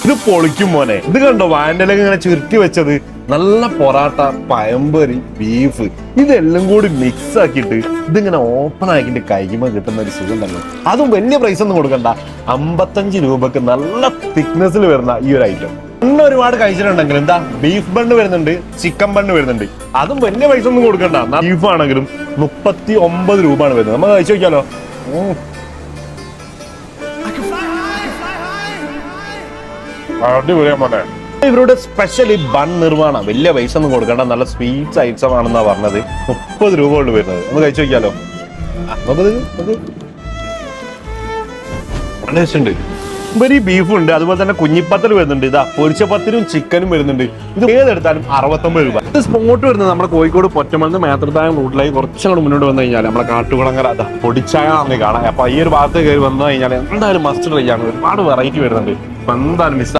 ഇത് പൊളിക്കും മോനെ. ഇത് കണ്ടോ വാൻഡലൊക്കെ ഇങ്ങനെ ചുരുട്ടി വെച്ചത്. നല്ല പൊറാട്ട, പഴംപൊരി, ബീഫ് ഇതെല്ലാം കൂടി മിക്സ് ആക്കിയിട്ട് ഇതിങ്ങനെ ഓപ്പൺ ആക്കിയിട്ട് കഴിക്കുമ്പോൾ കിട്ടുന്ന ഒരു സുഖം തന്നെ. അതും വലിയ പ്രൈസ് ഒന്നും കൊടുക്കണ്ട. 55 രൂപക്ക് നല്ല തിക്നെസ്സിൽ വരുന്ന ഈ ഒരു ഐറ്റം. ഇന്ന് ഒരുപാട് കഴിച്ചിട്ടുണ്ടെങ്കിൽ എന്താ ബീഫ് ബണ്ണ് വരുന്നുണ്ട്, ചിക്കൻ ബണ്ണ് വരുന്നുണ്ട്. അതും വലിയ പൈസ ഒന്നും കൊടുക്കണ്ട. ബീഫ് ആണെങ്കിലും 39 രൂപയാണ് വരുന്നത്. നമ്മൾ കഴിച്ചു നോക്കിയാലോ. അടിപൊളിയാ മോനെ. ഇവരുടെ സ്പെഷ്യൽ ബൺ നിർമ്മാണം വലിയ പൈസ ഒന്നും കൊടുക്കണ്ട. നല്ല സ്വീറ്റ്സ് ഐറ്റം ആണെന്നാ പറഞ്ഞത്. 30 രൂപ കൊണ്ട് വരുന്നത്. ഒന്ന് കഴിച്ചു നോക്കിയാലോ. ഉണ്ട് ഇവര് ബീഫും ഉണ്ട്, അതുപോലെ തന്നെ കുഞ്ഞിപ്പത്തൽ വരുന്നുണ്ട്. ഇതാ പൊരിച്ച പത്തിനും ചിക്കനും വരുന്നുണ്ട്. ഇത് ഏതെടുത്താലും 69 രൂപ. ഇത് സ്പോട്ട് വരുന്നത് നമ്മുടെ കോഴിക്കോട് പൊറ്റമന്ന് മേത്രത്തായം റൂട്ടിലായി കുറച്ചങ്ങോട്ട് മുന്നോട്ട് വന്നു കഴിഞ്ഞാൽ നമ്മുടെ കാട്ടുകുളങ്ങര അതാ പൊടിച്ചായ കാണാം. അപ്പൊ ഈ ഒരു ഭാഗത്ത് കയറി വന്നു കഴിഞ്ഞാൽ എന്തായാലും മസ്റ്റ് ട്രൈ ആണ്. ഒരുപാട് വെറൈറ്റി വരുന്നുണ്ട്. അപ്പൊ എന്തായാലും മിസ്